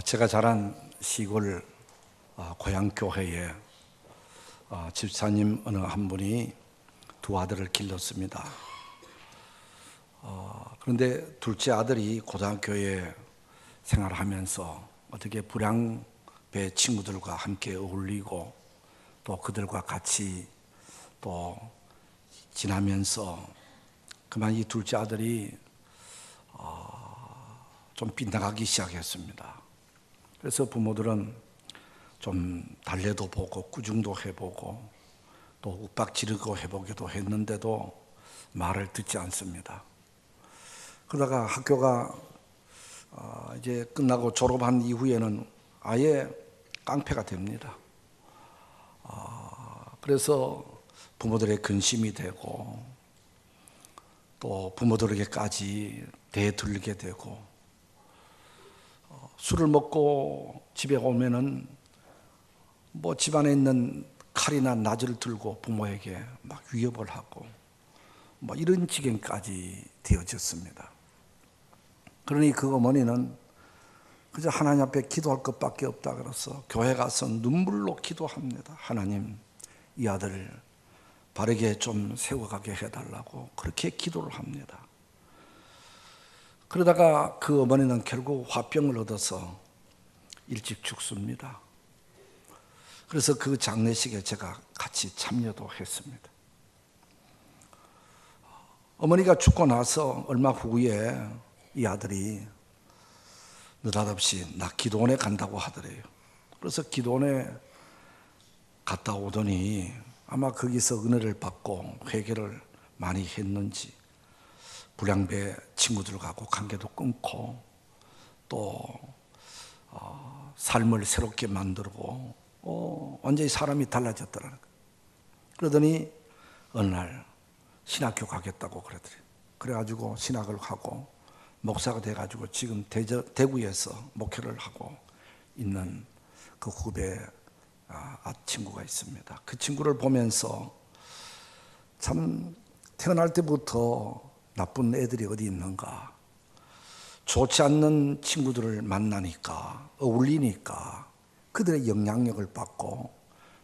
제가 자란 시골 고향 교회에 집사님 어느 한 분이 두 아들을 길렀습니다. 그런데 둘째 아들이 고등학교에 생활하면서 어떻게 불량배 친구들과 함께 어울리고 또 그들과 같이 또 지나면서 그만 이 둘째 아들이 좀 빗나가기 시작했습니다. 그래서 부모들은 좀 달래도 보고 꾸중도 해보고 또 윽박 지르고 해보기도 했는데도 말을 듣지 않습니다. 그러다가 학교가 이제 끝나고 졸업한 이후에는 아예 깡패가 됩니다. 그래서 부모들의 근심이 되고 또 부모들에게까지 대들게 되고 술을 먹고 집에 오면은 뭐 집안에 있는 칼이나 낫을 들고 부모에게 막 위협을 하고 뭐 이런 지경까지 되어졌습니다. 그러니 그 어머니는 그저 하나님 앞에 기도할 것밖에 없다 그래서 교회 가서 눈물로 기도합니다. 하나님, 이 아들을 바르게 좀 세워가게 해달라고 그렇게 기도를 합니다. 그러다가 그 어머니는 결국 화병을 얻어서 일찍 죽습니다. 그래서 그 장례식에 제가 같이 참여도 했습니다. 어머니가 죽고 나서 얼마 후에 이 아들이 느닷없이 나 기도원에 간다고 하더래요. 그래서 기도원에 갔다 오더니 아마 거기서 은혜를 받고 회개를 많이 했는지 불량배 친구들하고 관계도 끊고 또 삶을 새롭게 만들고 완전히 사람이 달라졌더라는 거예요. 그러더니 어느 날 신학교 가겠다고 그러더래요. 그래가지고 신학을 하고 목사가 돼가지고 지금 대구에서 목회를 하고 있는 그 후배 친구가 있습니다. 그 친구를 보면서 참 태어날 때부터 나쁜 애들이 어디 있는가, 좋지 않는 친구들을 만나니까 어울리니까 그들의 영향력을 받고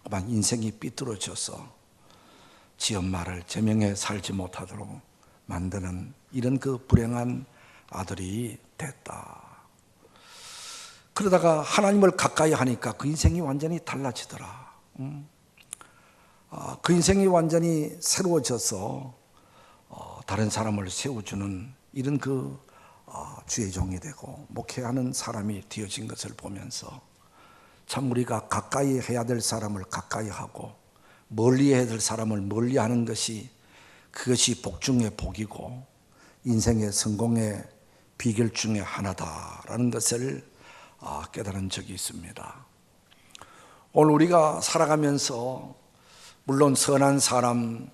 그만 인생이 삐뚤어져서 지 엄마를 제명해 살지 못하도록 만드는 이런 그 불행한 아들이 됐다. 그러다가 하나님을 가까이 하니까 그 인생이 완전히 달라지더라. 그 인생이 완전히 새로워져서 다른 사람을 세워주는 이런 그 주의 종이 되고 목회하는 사람이 되어진 것을 보면서 참 우리가 가까이 해야 될 사람을 가까이 하고 멀리 해야 될 사람을 멀리 하는 것이 그것이 복 중의 복이고 인생의 성공의 비결 중에 하나다라는 것을 깨달은 적이 있습니다. 오늘 우리가 살아가면서 물론 선한 사람,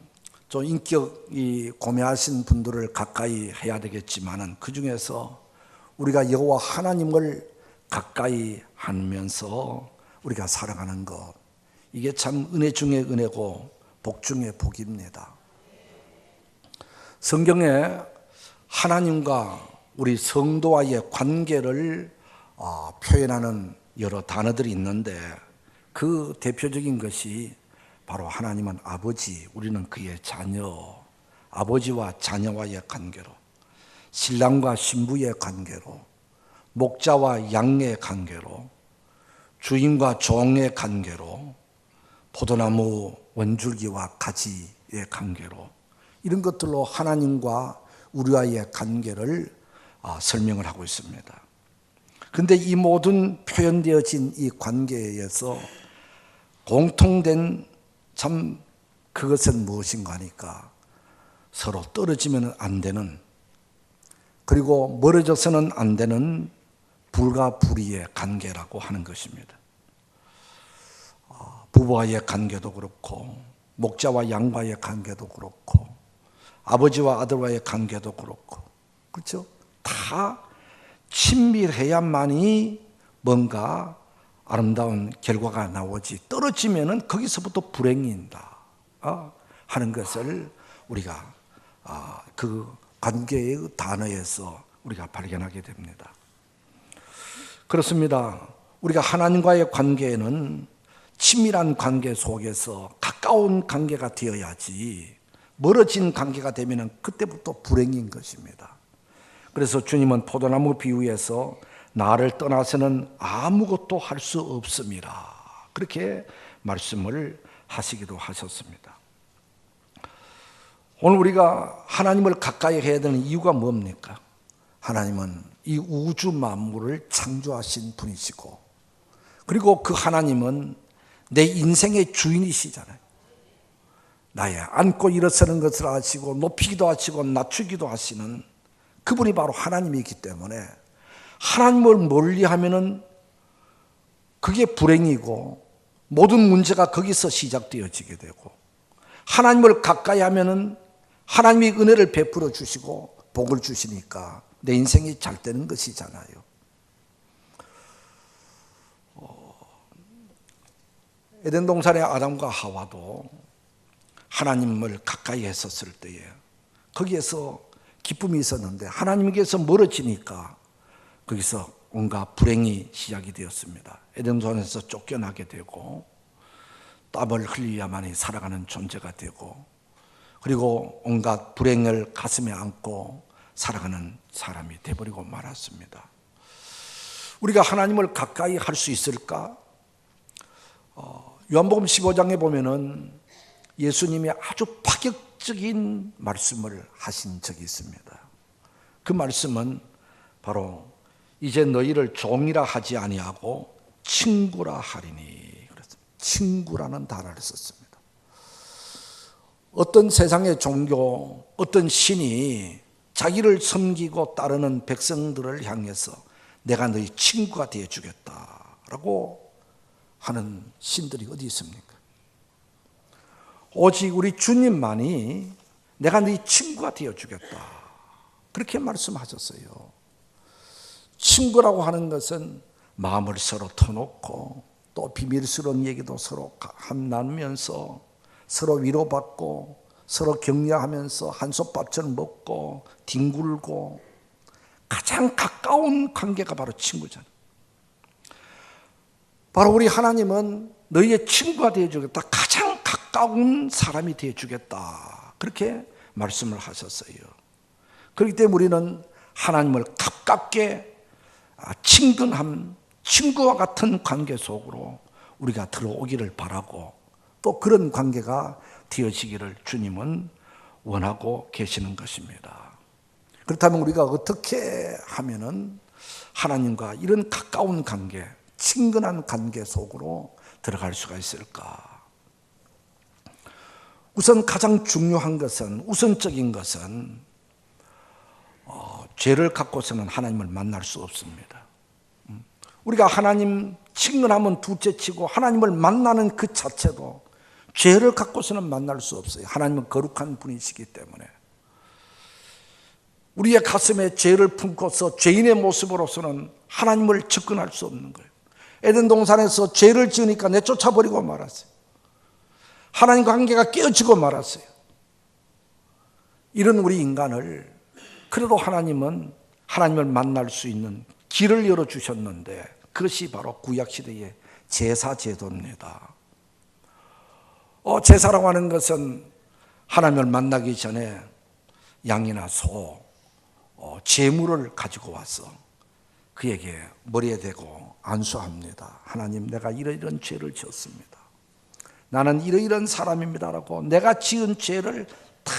좀 인격이 고매하신 분들을 가까이 해야 되겠지만은 그 중에서 우리가 여호와 하나님을 가까이 하면서 우리가 살아가는 것, 이게 참 은혜 중에 은혜고 복 중에 복입니다. 성경에 하나님과 우리 성도와의 관계를 표현하는 여러 단어들이 있는데 그 대표적인 것이 바로 하나님은 아버지, 우리는 그의 자녀, 아버지와 자녀와의 관계로, 신랑과 신부의 관계로, 목자와 양의 관계로, 주인과 종의 관계로, 포도나무 원줄기와 가지의 관계로, 이런 것들로 하나님과 우리와의 관계를 설명을 하고 있습니다. 그런데 이 모든 표현되어진 이 관계에서 공통된 참 그것은 무엇인가 하니까 서로 떨어지면 안 되는, 그리고 멀어져서는 안 되는 불가불이의 관계라고 하는 것입니다. 부부와의 관계도 그렇고 목자와 양과의 관계도 그렇고 아버지와 아들과의 관계도 그렇고, 그렇죠? 다 친밀해야만이 뭔가 아름다운 결과가 나오지, 떨어지면은 거기서부터 불행이다 하는 것을 우리가 그 관계의 단어에서 우리가 발견하게 됩니다. 그렇습니다. 우리가 하나님과의 관계에는 친밀한 관계 속에서 가까운 관계가 되어야지 멀어진 관계가 되면 그때부터 불행인 것입니다. 그래서 주님은 포도나무 비유에서 나를 떠나서는 아무것도 할 수 없습니다. 그렇게 말씀을 하시기도 하셨습니다. 오늘 우리가 하나님을 가까이 해야 되는 이유가 뭡니까? 하나님은 이 우주 만물을 창조하신 분이시고, 그리고 그 하나님은 내 인생의 주인이시잖아요. 나의 앉고 일어서는 것을 아시고 높이기도 하시고 낮추기도 하시는 그분이 바로 하나님이기 때문에 하나님을 멀리하면은 그게 불행이고 모든 문제가 거기서 시작되어지게 되고, 하나님을 가까이 하면은 하나님이 은혜를 베풀어 주시고 복을 주시니까 내 인생이 잘 되는 것이잖아요. 에덴 동산의 아담과 하와도 하나님을 가까이 했었을 때에 거기에서 기쁨이 있었는데 하나님께서 멀어지니까 거기서 온갖 불행이 시작이 되었습니다. 에덴 동산에서 쫓겨나게 되고 땀을 흘려야만이 살아가는 존재가 되고, 그리고 온갖 불행을 가슴에 안고 살아가는 사람이 되어버리고 말았습니다. 우리가 하나님을 가까이 할 수 있을까? 요한복음 15장에 보면은 예수님이 아주 파격적인 말씀을 하신 적이 있습니다. 그 말씀은 바로 이제 너희를 종이라 하지 아니하고 친구라 하리니, 그랬습니다. 친구라는 단어를 썼습니다. 어떤 세상의 종교, 어떤 신이 자기를 섬기고 따르는 백성들을 향해서 내가 너희 친구가 되어주겠다라고 하는 신들이 어디 있습니까? 오직 우리 주님만이 내가 너희 친구가 되어주겠다, 그렇게 말씀하셨어요. 친구라고 하는 것은 마음을 서로 터놓고 또 비밀스러운 얘기도 서로 나누면서 서로 위로받고 서로 격려하면서 한솥밥처럼 먹고 뒹굴고 가장 가까운 관계가 바로 친구잖아요. 바로 우리 하나님은 너희의 친구가 되어주겠다, 가장 가까운 사람이 되어주겠다, 그렇게 말씀을 하셨어요. 그렇기 때문에 우리는 하나님을 가깝게 친근함, 친구와 같은 관계 속으로 우리가 들어오기를 바라고 또 그런 관계가 되어지기를 주님은 원하고 계시는 것입니다. 그렇다면 우리가 어떻게 하면은 하나님과 이런 가까운 관계, 친근한 관계 속으로 들어갈 수가 있을까? 우선 가장 중요한 것은, 우선적인 것은 죄를 갖고서는 하나님을 만날 수 없습니다. 우리가 하나님 친근하면 둘째치고 하나님을 만나는 그 자체도 죄를 갖고서는 만날 수 없어요. 하나님은 거룩한 분이시기 때문에. 우리의 가슴에 죄를 품고서 죄인의 모습으로서는 하나님을 접근할 수 없는 거예요. 에덴 동산에서 죄를 지으니까 내쫓아버리고 말았어요. 하나님과 관계가 깨어지고 말았어요. 이런 우리 인간을, 그래도 하나님은 하나님을 만날 수 있는 길을 열어주셨는데 그것이 바로 구약시대의 제사제도입니다. 제사라고 하는 것은 하나님을 만나기 전에 양이나 소, 제물을 가지고 와서 그에게 머리에 대고 안수합니다. 하나님, 내가 이러이러한 죄를 지었습니다. 나는 이러이러한 사람입니다라고 내가 지은 죄를 다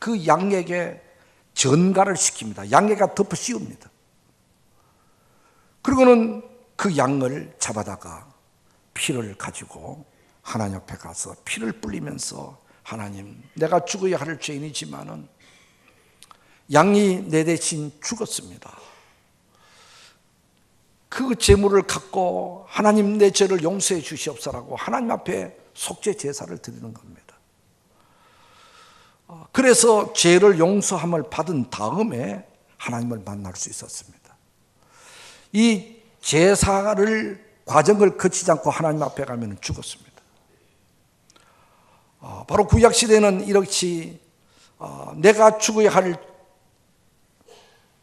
그 양에게 전가를 시킵니다. 양에게 덮어 씌웁니다. 그리고는 그 양을 잡아다가 피를 가지고 하나님 앞에 가서 피를 뿌리면서, 하나님, 내가 죽어야 할 죄인이지만은 양이 내 대신 죽었습니다. 그 제물을 갖고 하나님, 내 죄를 용서해 주시옵소서라고 하나님 앞에 속죄 제사를 드리는 겁니다. 그래서 죄를 용서함을 받은 다음에 하나님을 만날 수 있었습니다. 이 제사를 과정을 거치지 않고 하나님 앞에 가면 죽었습니다. 바로 구약시대는 이렇게 내가 죽어야 할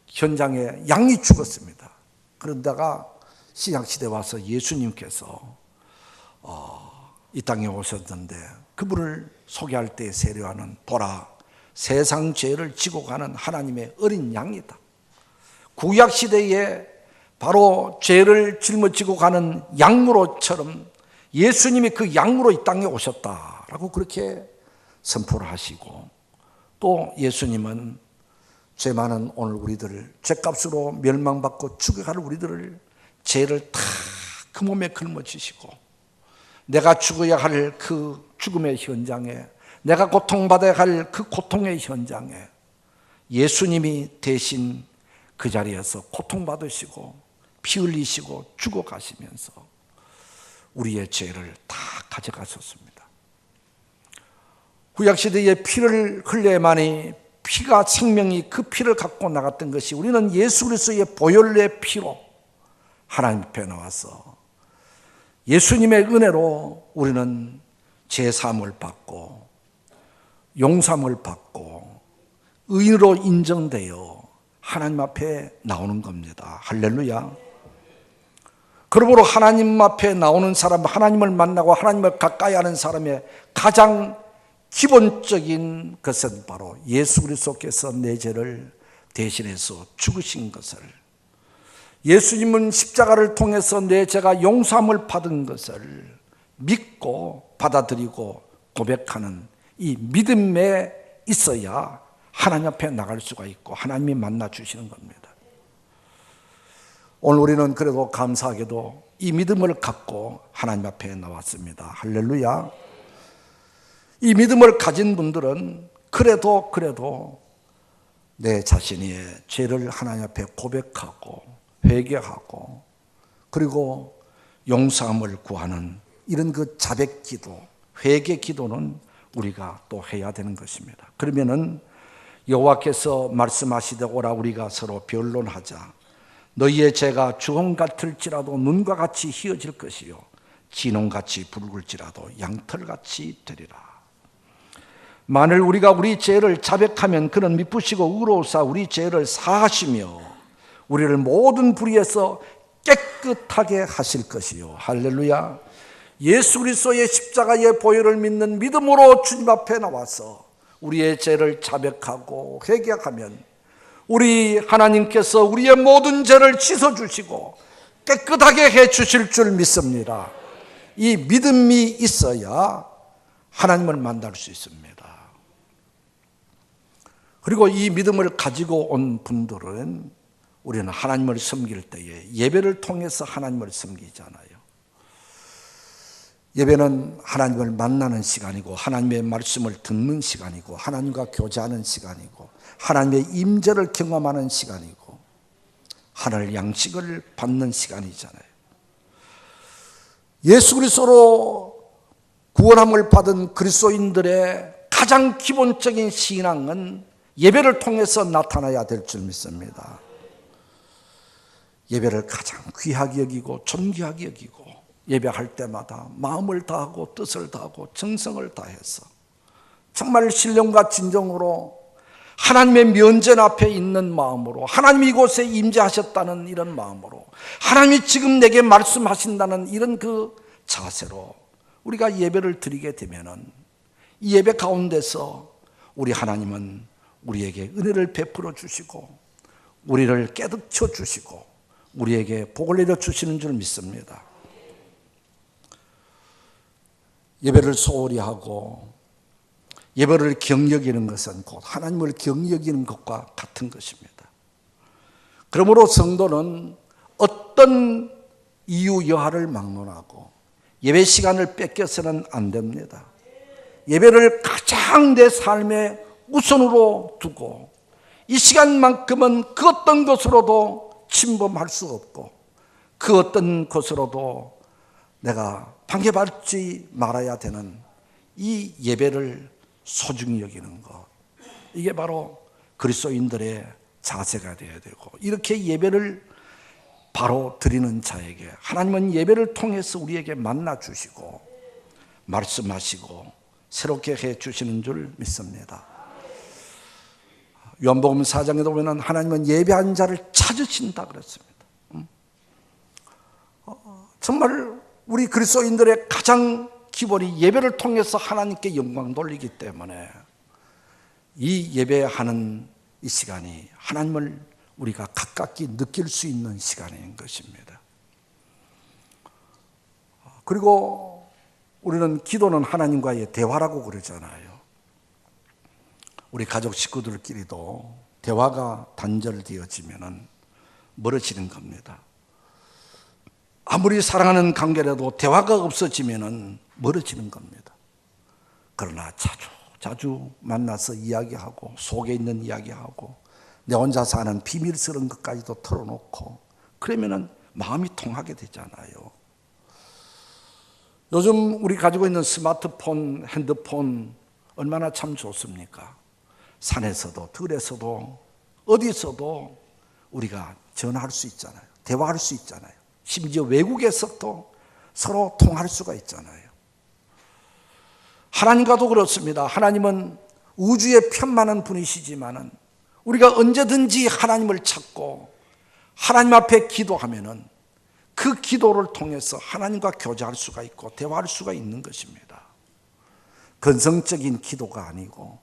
현장에 양이 죽었습니다. 그런다가 신약시대 와서 예수님께서 이 땅에 오셨는데 그분을 소개할 때 세례요한은 보라, 세상 죄를 지고 가는 하나님의 어린 양이다. 구약시대에 바로 죄를 짊어지고 가는 양으로처럼 예수님이 그 양으로 이 땅에 오셨다라고 그렇게 선포를 하시고, 또 예수님은 죄 많은 오늘 우리들을, 죄값으로 멸망받고 죽어갈 우리들을 죄를 다 그 몸에 짊어지시고, 내가 죽어야 할 그 죽음의 현장에, 내가 고통받아야 할 그 고통의 현장에 예수님이 대신 그 자리에서 고통받으시고 피 흘리시고 죽어가시면서 우리의 죄를 다 가져가셨습니다. 구약시대에 피를 흘려야만이, 피가 생명이, 그 피를 갖고 나갔던 것이, 우리는 예수 그리스도의 보혈의 피로 하나님 앞에 나와서 예수님의 은혜로 우리는 제사함을 받고 용서함을 받고 의인으로 인정되어 하나님 앞에 나오는 겁니다. 할렐루야. 그러므로 하나님 앞에 나오는 사람, 하나님을 만나고 하나님을 가까이 하는 사람의 가장 기본적인 것은 바로 예수 그리스도께서 내 죄를 대신해서 죽으신 것을, 예수님은 십자가를 통해서 내 죄가 용서함을 받은 것을 믿고 받아들이고 고백하는 이 믿음에 있어야 하나님 앞에 나갈 수가 있고 하나님이 만나 주시는 겁니다. 오늘 우리는 그래도 감사하게도 이 믿음을 갖고 하나님 앞에 나왔습니다. 할렐루야. 이 믿음을 가진 분들은 그래도 내 자신의 죄를 하나님 앞에 고백하고 회개하고 그리고 용서함을 구하는 이런 그 자백 기도, 회개 기도는 우리가 또 해야 되는 것입니다. 그러면은 여호와께서 말씀하시되 오라 우리가 서로 변론하자. 너희의 죄가 주홍 같을지라도 눈과 같이 희어질 것이요 진홍같이 붉을지라도 양털같이 되리라. 만일 우리가 우리 죄를 자백하면 그는 미쁘시고 의로우사 우리 죄를 사하시며 우리를 모든 불의에서 깨끗하게 하실 것이요. 할렐루야. 예수 그리스도의 십자가의 보혈을 믿는 믿음으로 주님 앞에 나와서 우리의 죄를 자백하고 회개하면 우리 하나님께서 우리의 모든 죄를 씻어주시고 깨끗하게 해주실 줄 믿습니다. 이 믿음이 있어야 하나님을 만날 수 있습니다. 그리고 이 믿음을 가지고 온 분들은 우리는 하나님을 섬길 때에 예배를 통해서 하나님을 섬기잖아요. 예배는 하나님을 만나는 시간이고 하나님의 말씀을 듣는 시간이고 하나님과 교제하는 시간이고 하나님의 임재를 경험하는 시간이고 하늘 양식을 받는 시간이잖아요. 예수 그리스도로 구원함을 받은 그리스도인들의 가장 기본적인 신앙은 예배를 통해서 나타나야 될 줄 믿습니다. 예배를 가장 귀하게 여기고 존귀하게 여기고 예배할 때마다 마음을 다하고 뜻을 다하고 정성을 다해서 정말 신령과 진정으로 하나님의 면전 앞에 있는 마음으로, 하나님이 이곳에 임재하셨다는 이런 마음으로, 하나님이 지금 내게 말씀하신다는 이런 그 자세로 우리가 예배를 드리게 되면은 이 예배 가운데서 우리 하나님은 우리에게 은혜를 베풀어 주시고 우리를 깨닫춰 주시고 우리에게 복을 내려 주시는 줄 믿습니다. 예배를 소홀히 하고 예배를 경여기는 것은 곧 하나님을 경여기는 것과 같은 것입니다. 그러므로 성도는 어떤 이유 여하를 막론하고 예배 시간을 뺏겨서는 안 됩니다. 예배를 가장 내 삶의 우선으로 두고 이 시간만큼은 그 어떤 것으로도 침범할 수 없고 그 어떤 것으로도 내가 방해받지 말아야 되는 이 예배를 소중히 여기는 것, 이게 바로 그리스도인들의 자세가 되어야 되고, 이렇게 예배를 바로 드리는 자에게 하나님은 예배를 통해서 우리에게 만나 주시고 말씀하시고 새롭게 해 주시는 줄 믿습니다. 요한복음 4장에도 보면 하나님은 예배한 자를 찾으신다 그랬습니다. 정말 우리 그리스도인들의 가장 기본이 예배를 통해서 하나님께 영광 돌리기 때문에 이 예배하는 이 시간이 하나님을 우리가 가깝게 느낄 수 있는 시간인 것입니다. 그리고 우리는 기도는 하나님과의 대화라고 그러잖아요. 우리 가족 식구들끼리도 대화가 단절되어지면 멀어지는 겁니다. 아무리 사랑하는 관계라도 대화가 없어지면 멀어지는 겁니다. 그러나 자주 만나서 이야기하고 속에 있는 이야기하고 내 혼자 사는 비밀스러운 것까지도 털어놓고 그러면 마음이 통하게 되잖아요. 요즘 우리 가지고 있는 스마트폰, 핸드폰 얼마나 참 좋습니까? 산에서도 들에서도 어디서도 우리가 전화할 수 있잖아요. 대화할 수 있잖아요. 심지어 외국에서도 서로 통할 수가 있잖아요. 하나님과도 그렇습니다. 하나님은 우주에 편만한 분이시지만은 우리가 언제든지 하나님을 찾고 하나님 앞에 기도하면은 그 기도를 통해서 하나님과 교제할 수가 있고 대화할 수가 있는 것입니다. 건성적인 기도가 아니고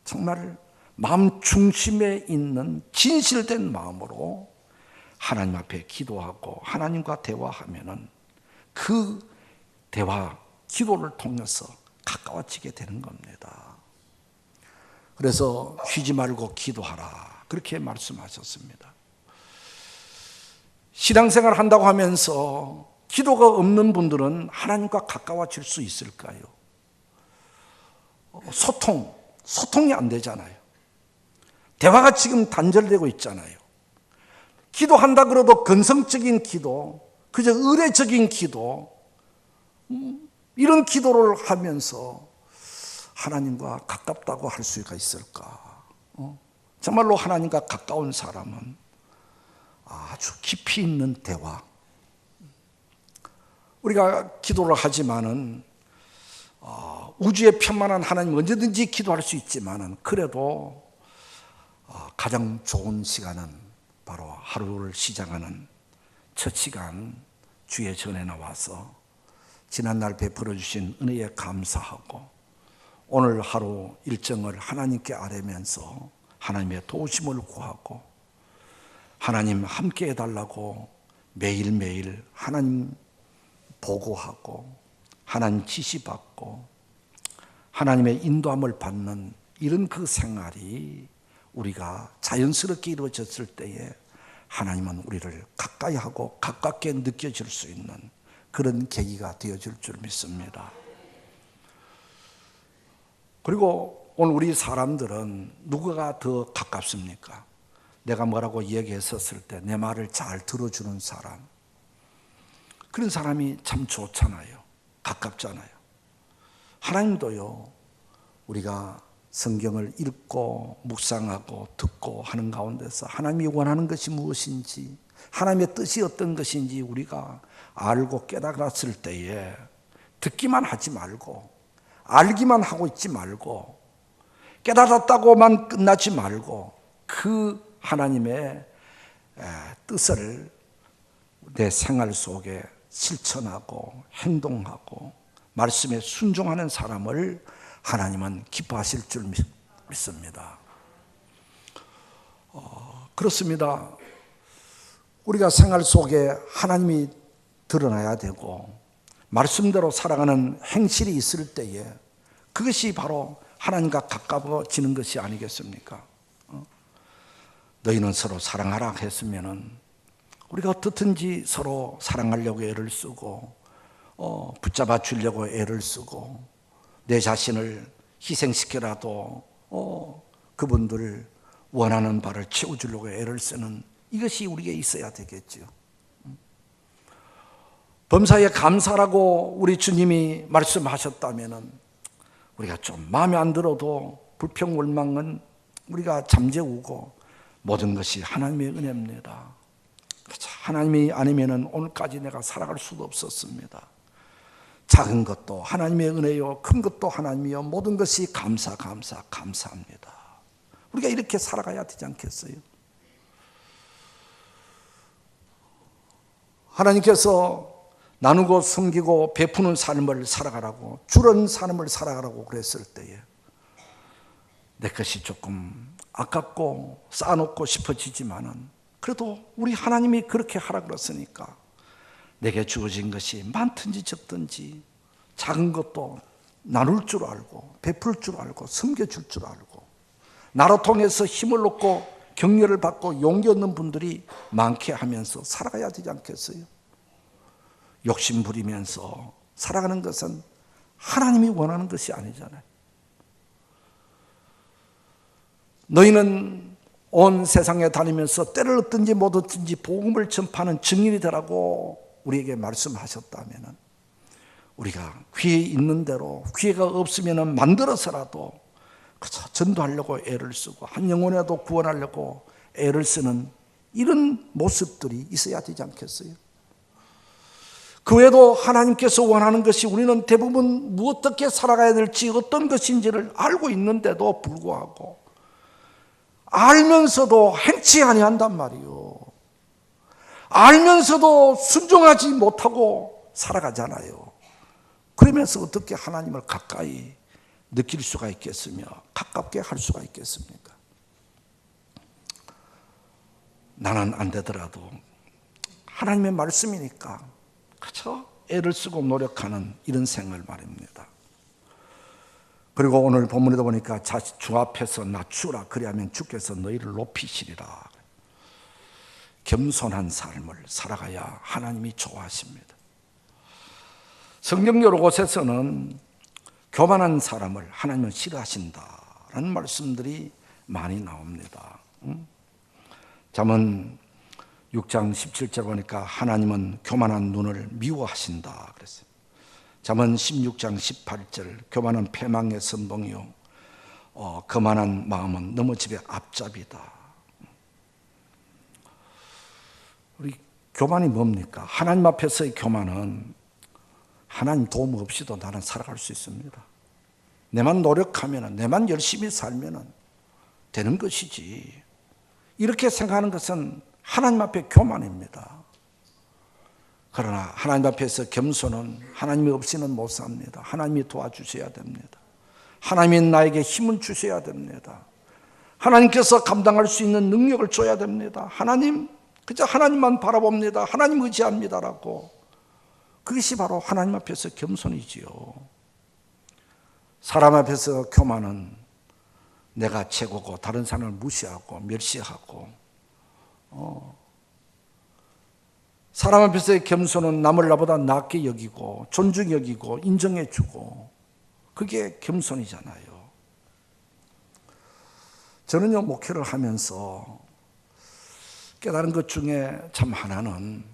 정말 마음 중심에 있는 진실된 마음으로 하나님 앞에 기도하고 하나님과 대화하면은 그 대화, 기도를 통해서 가까워지게 되는 겁니다. 그래서 쉬지 말고 기도하라 그렇게 말씀하셨습니다. 신앙생활 한다고 하면서 기도가 없는 분들은 하나님과 가까워질 수 있을까요? 소통이 안 되잖아요. 대화가 지금 단절되고 있잖아요. 기도한다 그래도 건성적인 기도, 그저 의례적인 기도, 이런 기도를 하면서 하나님과 가깝다고 할 수가 있을까? 정말로 하나님과 가까운 사람은 아주 깊이 있는 대화. 우리가 기도를 하지만은 우주의 편만한 하나님 언제든지 기도할 수 있지만은 그래도 가장 좋은 시간은 바로 하루를 시작하는 첫 시간 주의 전에 나와서 지난날 베풀어 주신 은혜에 감사하고 오늘 하루 일정을 하나님께 아뢰면서 하나님의 도우심을 구하고 하나님 함께 해달라고 매일매일 하나님 보고하고 하나님 지시받고 하나님의 인도함을 받는 이런 그 생활이 우리가 자연스럽게 이루어졌을 때에 하나님은 우리를 가까이 하고 가깝게 느껴질 수 있는 그런 계기가 되어질 줄 믿습니다. 그리고 오늘 우리 사람들은 누구가 더 가깝습니까? 내가 뭐라고 얘기했었을 때 내 말을 잘 들어주는 사람, 그런 사람이 참 좋잖아요. 가깝잖아요. 하나님도요, 우리가 성경을 읽고 묵상하고 듣고 하는 가운데서 하나님이 원하는 것이 무엇인지, 하나님의 뜻이 어떤 것인지 우리가 알고 깨달았을 때에 듣기만 하지 말고 알기만 하고 있지 말고 깨달았다고만 끝나지 말고 그 하나님의 뜻을 내 생활 속에 실천하고 행동하고 말씀에 순종하는 사람을 하나님은 기뻐하실 줄 믿습니다. 그렇습니다. 우리가 생활 속에 하나님이 드러나야 되고 말씀대로 살아가는 행실이 있을 때에 그것이 바로 하나님과 가까워지는 것이 아니겠습니까? 너희는 서로 사랑하라 했으면은 우리가 어떻든지 서로 사랑하려고 애를 쓰고 붙잡아 주려고 애를 쓰고 내 자신을 희생시켜라도 그분들 원하는 바를 채워주려고 애를 쓰는 이것이 우리에게 있어야 되겠죠. 범사에 감사라고 우리 주님이 말씀하셨다면은 우리가 좀 마음에 안 들어도 불평불만은 우리가 잠재우고 모든 것이 하나님의 은혜입니다. 하나님이 아니면은 오늘까지 내가 살아갈 수도 없었습니다. 작은 것도 하나님의 은혜요, 큰 것도 하나님이요, 모든 것이 감사합니다. 우리가 이렇게 살아가야 되지 않겠어요? 하나님께서 나누고 섬기고 베푸는 삶을 살아가라고, 주는 삶을 살아가라고 그랬을 때에 내 것이 조금 아깝고 쌓아놓고 싶어지지만은 그래도 우리 하나님이 그렇게 하라 그랬으니까 내게 주어진 것이 많든지 적든지 작은 것도 나눌 줄 알고 베풀 줄 알고 섬겨줄 줄 알고 나로 통해서 힘을 얻고 격려를 받고 용기 얻는 분들이 많게 하면서 살아가야 되지 않겠어요? 욕심 부리면서 살아가는 것은 하나님이 원하는 것이 아니잖아요. 너희는 온 세상에 다니면서 때를 얻든지 못 얻든지 복음을 전파하는 증인이 되라고 우리에게 말씀하셨다면 우리가 기회 있는 대로, 기회가 없으면 만들어서라도 그저 전도하려고 애를 쓰고 한 영혼이라도 구원하려고 애를 쓰는 이런 모습들이 있어야 되지 않겠어요? 그 외에도 하나님께서 원하는 것이 우리는 대부분 어떻게 살아가야 될지 어떤 것인지를 알고 있는데도 불구하고 알면서도 행치 아니한단 말이요. 알면서도 순종하지 못하고 살아가잖아요. 그러면서 어떻게 하나님을 가까이 느낄 수가 있겠으며 가깝게 할 수가 있겠습니까? 나는 안 되더라도 하나님의 말씀이니까 그저 애를 쓰고 노력하는 이런 생활 말입니다. 그리고 오늘 본문에도 보니까 주 앞에서 낮추라 그리하면 주께서 너희를 높이시리라. 겸손한 삶을 살아가야 하나님이 좋아하십니다. 성경 여러 곳에서는 교만한 사람을 하나님은 싫어하신다라는 말씀들이 많이 나옵니다. 잠언 6장 17절 보니까 하나님은 교만한 눈을 미워하신다 그랬어요. 잠언 16장 18절 교만은 패망의 선봉이요 거만한 마음은 넘어집의 앞잡이다. 우리 교만이 뭡니까? 하나님 앞에서의 교만은 하나님 도움 없이도 나는 살아갈 수 있습니다. 내만 노력하면, 내만 열심히 살면 되는 것이지. 이렇게 생각하는 것은 하나님 앞에 교만입니다. 그러나 하나님 앞에서 겸손은 하나님이 없이는 못 삽니다. 하나님이 도와주셔야 됩니다. 하나님이 나에게 힘을 주셔야 됩니다. 하나님께서 감당할 수 있는 능력을 줘야 됩니다. 하나님, 그저 하나님만 바라봅니다. 하나님 의지합니다라고. 그것이 바로 하나님 앞에서 겸손이지요. 사람 앞에서 교만은 내가 최고고 다른 사람을 무시하고 멸시하고 사람 앞에서의 겸손은 남을 나보다 낫게 여기고 존중 여기고 인정해 주고 그게 겸손이잖아요. 저는요 목회를 하면서 깨달은 것 중에 참 하나는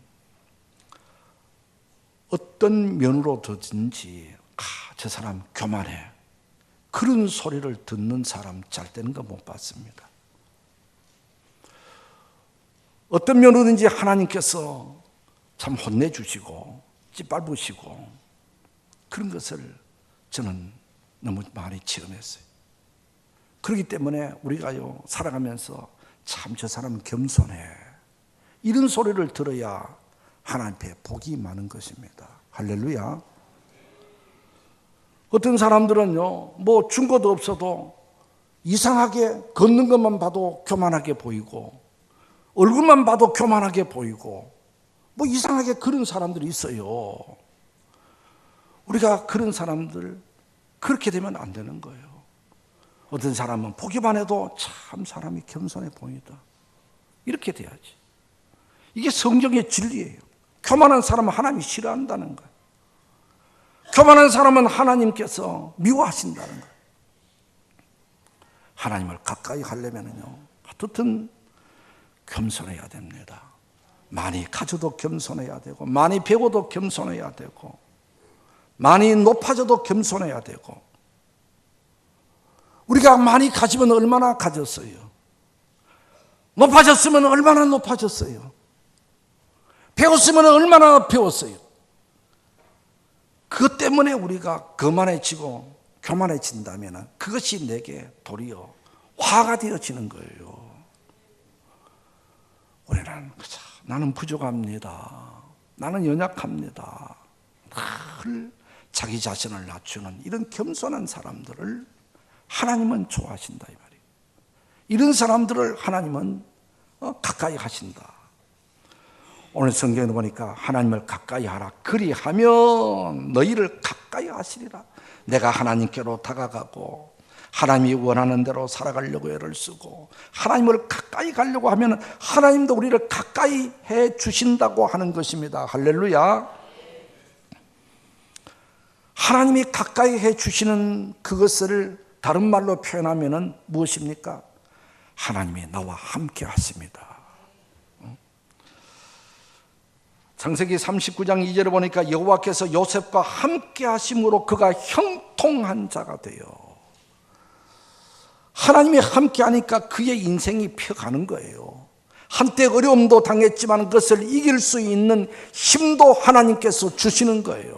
어떤 면으로 듣든지 저 사람 교만해 그런 소리를 듣는 사람 잘 되는 거 못 봤습니다. 어떤 면으로든지 하나님께서 참 혼내주시고 짓밟으시고 그런 것을 저는 너무 많이 체험했어요. 그렇기 때문에 우리가요 살아가면서 참 저 사람은 겸손해 이런 소리를 들어야 하나님 앞에 복이 많은 것입니다. 할렐루야. 어떤 사람들은요 뭐 준 것도 없어도 이상하게 걷는 것만 봐도 교만하게 보이고 얼굴만 봐도 교만하게 보이고 뭐 이상하게 그런 사람들이 있어요. 우리가 그런 사람들 그렇게 되면 안 되는 거예요. 어떤 사람은 보기만 해도 참 사람이 겸손해 보인다. 이렇게 돼야지. 이게 성경의 진리예요. 교만한 사람은 하나님이 싫어한다는 거예요. 교만한 사람은 하나님께서 미워하신다는 거예요. 하나님을 가까이 하려면요 어떻든 겸손해야 됩니다. 많이 가져도 겸손해야 되고 많이 배워도 겸손해야 되고 많이 높아져도 겸손해야 되고 우리가 많이 가지면 얼마나 가졌어요? 높아졌으면 얼마나 높아졌어요? 배웠으면 얼마나 배웠어요? 그것 때문에 우리가 거만해지고 교만해진다면 그것이 내게 도리어 화가 되어지는 거예요. 우리는 나는 부족합니다. 나는 연약합니다. 늘 자기 자신을 낮추는 이런 겸손한 사람들을 하나님은 좋아하신다 이 말이에요. 이런 사람들을 하나님은 가까이 하신다. 오늘 성경에 보니까 하나님을 가까이 하라. 그리하면 너희를 가까이 하시리라. 내가 하나님께로 다가가고 하나님이 원하는 대로 살아가려고 애를 쓰고 하나님을 가까이 가려고 하면 하나님도 우리를 가까이 해 주신다고 하는 것입니다. 할렐루야. 하나님이 가까이 해 주시는 그것을 다른 말로 표현하면 무엇입니까? 하나님이 나와 함께 하십니다. 창세기 39장 2절에 보니까 여호와께서 요셉과 함께 하심으로 그가 형통한 자가 되어, 하나님이 함께 하니까 그의 인생이 펴가는 거예요. 한때 어려움도 당했지만 그것을 이길 수 있는 힘도 하나님께서 주시는 거예요.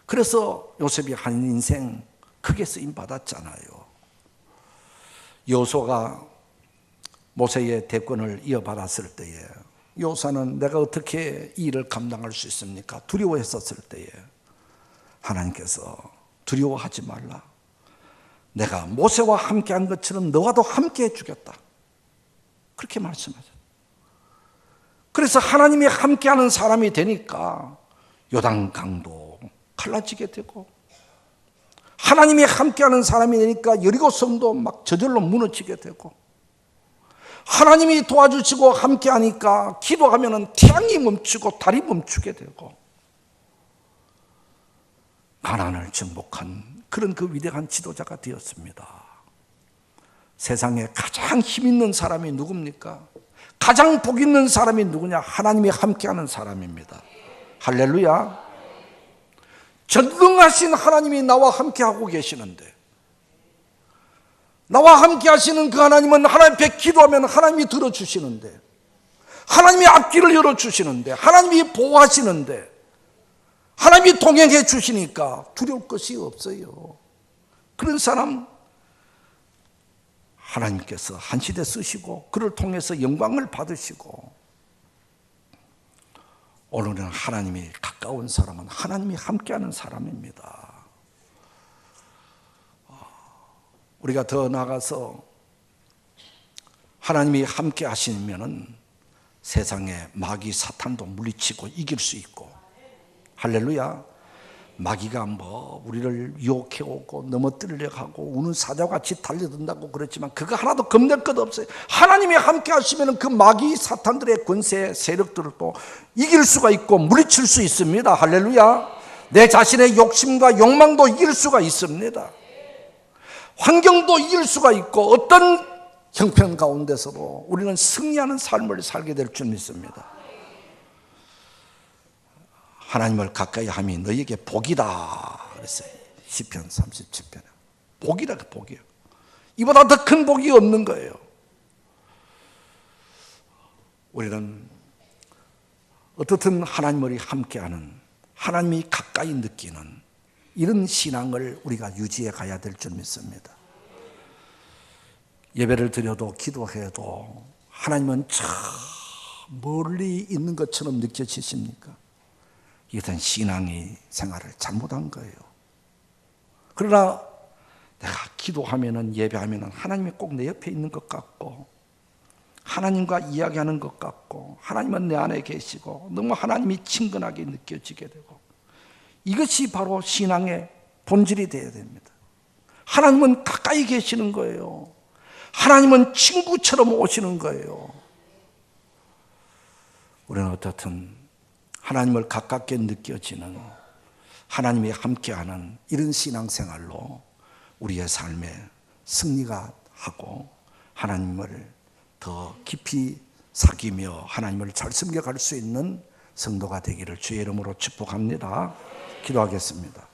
그래서 요셉이 한 인생 크게 쓰임 받았잖아요. 여호수아가 모세의 대권을 이어받았을 때에 여호수아는 내가 어떻게 이 일을 감당할 수 있습니까? 두려워했었을 때에 하나님께서 두려워하지 말라. 내가 모세와 함께한 것처럼 너와도 함께 해주겠다. 그렇게 말씀하셨어요. 그래서 하나님이 함께하는 사람이 되니까 요단강도 갈라지게 되고, 하나님이 함께하는 사람이 되니까 여리고 성도 막 저절로 무너지게 되고, 하나님이 도와주시고 함께하니까 기도하면 태양이 멈추고 달이 멈추게 되고, 가나안을 정복한 그런 그 위대한 지도자가 되었습니다. 세상에 가장 힘 있는 사람이 누굽니까? 가장 복 있는 사람이 누구냐? 하나님이 함께하는 사람입니다. 할렐루야. 전능하신 하나님이 나와 함께하고 계시는데, 나와 함께 하시는 그 하나님은 하나님 앞에 기도하면 하나님이 들어주시는데, 하나님이 앞길을 열어주시는데, 하나님이 보호하시는데, 하나님이 동행해 주시니까 두려울 것이 없어요. 그런 사람 하나님께서 한 시대 쓰시고 그를 통해서 영광을 받으시고, 오늘은 하나님이 가까운 사람은 하나님이 함께하는 사람입니다. 우리가 더 나아가서 하나님이 함께 하시면 세상에 마귀 사탄도 물리치고 이길 수 있고, 할렐루야. 마귀가 우리를 유혹해 오고 넘어뜨리려고 하고 우는 사자같이 달려든다고 그랬지만 그거 하나도 겁낼 것 없어요. 하나님이 함께 하시면 그 마귀 사탄들의 권세 세력들을 또 이길 수가 있고 물리칠 수 있습니다. 할렐루야. 내 자신의 욕심과 욕망도 이길 수가 있습니다. 환경도 이길 수가 있고 어떤 형편 가운데서도 우리는 승리하는 삶을 살게 될 줄 믿습니다. 하나님을 가까이 함이 너희에게 복이다 그랬어요. 시편 37편에 복이다. 복이에요. 이보다 더 큰 복이 없는 거예요. 우리는 어떻든 하나님을 함께하는, 하나님이 가까이 느끼는 이런 신앙을 우리가 유지해 가야 될 줄 믿습니다. 예배를 드려도 기도해도 하나님은 저 멀리 있는 것처럼 느껴지십니까? 이것은 신앙의 생활을 잘못한 거예요. 그러나 내가 기도하면은 예배하면은 하나님이 꼭 내 옆에 있는 것 같고, 하나님과 이야기하는 것 같고, 하나님은 내 안에 계시고 너무 하나님이 친근하게 느껴지게 되고, 이것이 바로 신앙의 본질이 되어야 됩니다. 하나님은 가까이 계시는 거예요. 하나님은 친구처럼 오시는 거예요. 우리는 어떻든 하나님을 가깝게 느껴지는, 하나님이 함께하는 이런 신앙생활로 우리의 삶에 승리가 하고 하나님을 더 깊이 사귀며 하나님을 잘 섬겨갈 수 있는 성도가 되기를 주의 이름으로 축복합니다. 기도하겠습니다.